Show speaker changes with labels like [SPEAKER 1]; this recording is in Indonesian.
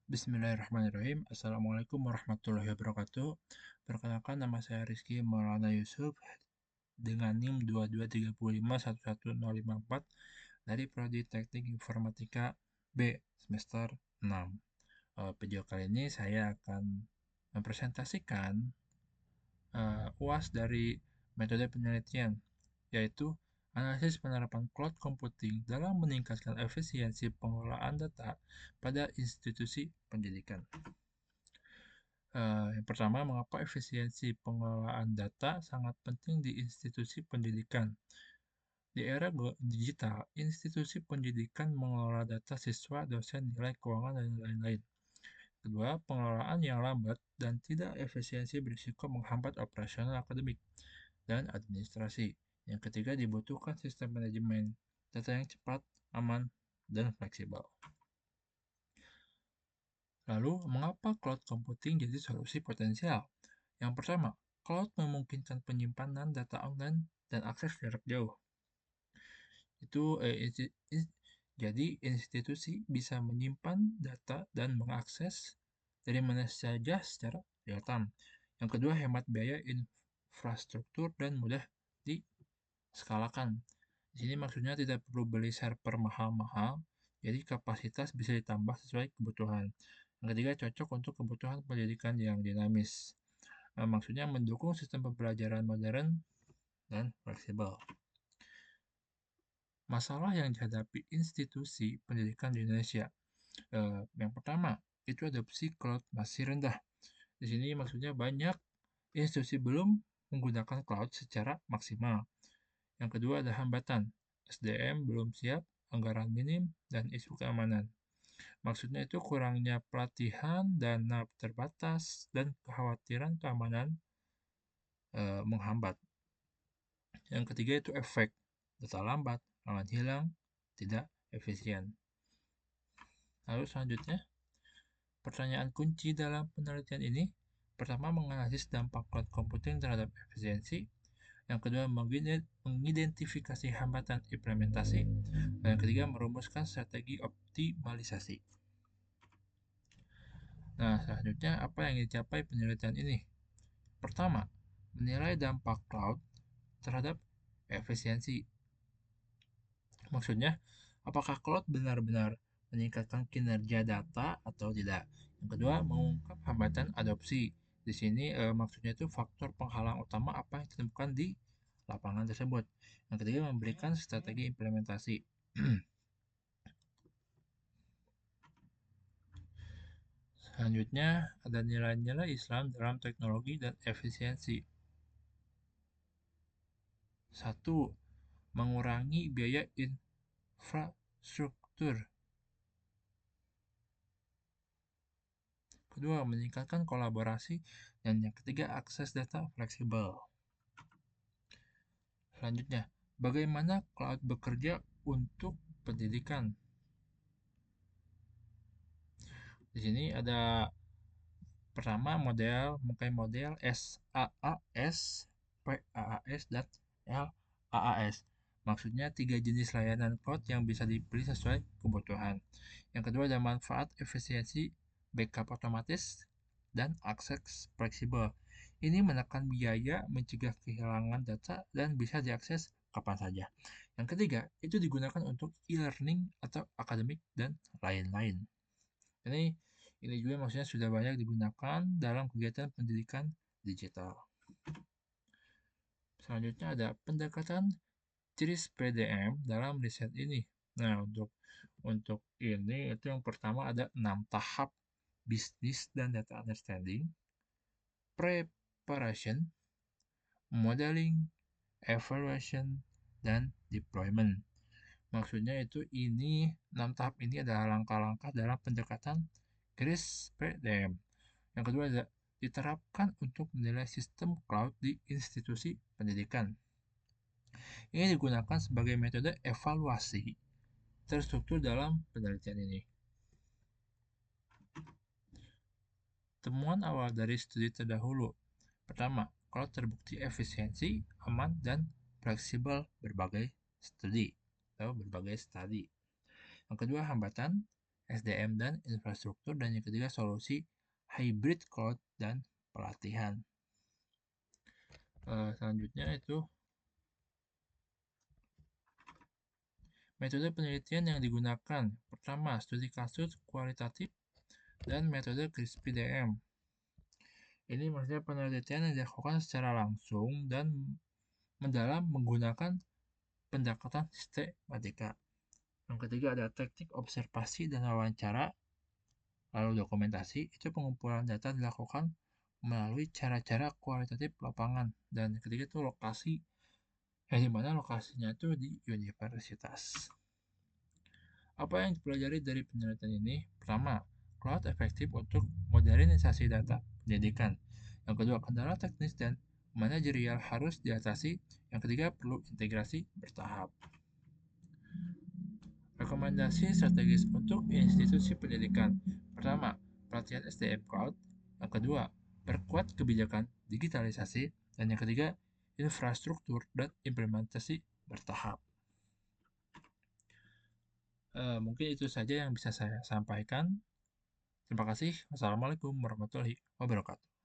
[SPEAKER 1] Bismillahirrahmanirrahim. Assalamualaikum warahmatullahi wabarakatuh. Perkenalkan, nama saya Rizky Maulana Yusuf dengan NIM 2235111054 dari Prodi Teknik Informatika B semester 6. Video kali ini saya akan mempresentasikan UAS dari metode penelitian, yaitu analisis penerapan cloud computing dalam meningkatkan efisiensi pengelolaan data pada institusi pendidikan. Yang pertama, mengapa efisiensi pengelolaan data sangat penting di institusi pendidikan? Di era digital, institusi pendidikan mengelola data siswa, dosen, nilai keuangan, dan lain-lain. Kedua, pengelolaan yang lambat dan tidak efisiensi berisiko menghambat operasional akademik dan administrasi. Yang ketiga, dibutuhkan sistem manajemen data yang cepat, aman, dan fleksibel. Lalu, mengapa cloud computing jadi solusi potensial? Yang pertama, cloud memungkinkan penyimpanan data online dan akses jarak jauh. Jadi institusi bisa menyimpan data dan mengakses dari mana saja secara real time. Yang kedua, hemat biaya infrastruktur dan mudah diskalakan. Di sini maksudnya tidak perlu beli server mahal-mahal, jadi kapasitas bisa ditambah sesuai kebutuhan. Yang ketiga, cocok untuk kebutuhan pendidikan yang dinamis. Maksudnya mendukung sistem pembelajaran modern dan fleksibel. Masalah yang dihadapi institusi pendidikan di Indonesia. Yang pertama, itu adopsi cloud masih rendah. Di sini maksudnya banyak institusi belum menggunakan cloud secara maksimal. Yang kedua ada hambatan, SDM belum siap, anggaran minim, dan isu keamanan. Maksudnya itu kurangnya pelatihan, dana terbatas, dan kekhawatiran keamanan menghambat. Yang ketiga itu efek, data lambat, aman hilang, tidak efisien. Lalu selanjutnya, pertanyaan kunci dalam penelitian ini, pertama menganalisis dampak cloud computing terhadap efisiensi, yang kedua mengidentifikasi hambatan implementasi, dan yang ketiga merumuskan strategi optimalisasi. Nah, selanjutnya apa yang dicapai penelitian ini? Pertama, menilai dampak cloud terhadap efisiensi. Maksudnya, apakah cloud benar-benar meningkatkan kinerja data atau tidak? Yang kedua, mengungkap hambatan adopsi. Di sini maksudnya itu faktor penghalang utama apa yang ditemukan di lapangan tersebut. Yang ketiga, memberikan strategi implementasi. Selanjutnya, ada nilai-nilai Islam dalam teknologi dan efisiensi. 1. Mengurangi biaya infrastruktur. Kedua, meningkatkan kolaborasi. Dan yang ketiga, akses data fleksibel. Selanjutnya, bagaimana cloud bekerja untuk pendidikan? Di sini ada pertama memakai model SaaS, PaaS, dan LaaS. Maksudnya 3 jenis layanan cloud yang bisa dipilih sesuai kebutuhan. Yang kedua ada manfaat efisiensi, backup otomatis, dan akses fleksibel. Ini menekan biaya, mencegah kehilangan data, dan bisa diakses kapan saja. Yang ketiga, itu digunakan untuk e-learning atau akademik dan lain-lain. Ini juga maksudnya sudah banyak digunakan dalam kegiatan pendidikan digital. Selanjutnya ada pendekatan CRIS PDM dalam riset ini. Nah, untuk ini itu yang pertama ada 6 tahap bisnis dan data understanding, preparation, modeling, evaluation, dan deployment. Maksudnya itu 6 tahap ini adalah langkah-langkah dalam pendekatan CRIS PDM. Yang kedua ada diterapkan untuk menilai sistem cloud di institusi pendidikan. Ini digunakan sebagai metode evaluasi terstruktur dalam penelitian ini. Temuan awal dari studi terdahulu. Pertama, cloud terbukti efisiensi, aman, dan fleksibel berbagai studi. Yang kedua, hambatan. SDM dan infrastruktur, dan yang ketiga solusi hybrid cloud dan pelatihan. Selanjutnya itu metode penelitian yang digunakan. Pertama, studi kasus kualitatif dan metode CRISPR-DM. Ini maksudnya penelitian yang dilakukan secara langsung dan mendalam menggunakan pendekatan sistematika. Yang ketiga ada teknik observasi dan wawancara. Lalu dokumentasi, itu pengumpulan data dilakukan melalui cara-cara kualitatif lapangan. Dan ketiga itu lokasi, yang dimana lokasinya itu di universitas. Apa yang dipelajari dari penelitian ini? Pertama, cloud efektif untuk modernisasi data pendidikan. Yang kedua, kendala teknis dan manajerial harus diatasi. Yang ketiga, perlu integrasi bertahap. Rekomendasi strategis untuk institusi pendidikan. Pertama, pelatihan SDM Cloud. Yang kedua, perkuat kebijakan digitalisasi. Dan yang ketiga, infrastruktur dan implementasi bertahap. Mungkin itu saja yang bisa saya sampaikan. Terima kasih. Wassalamualaikum warahmatullahi wabarakatuh.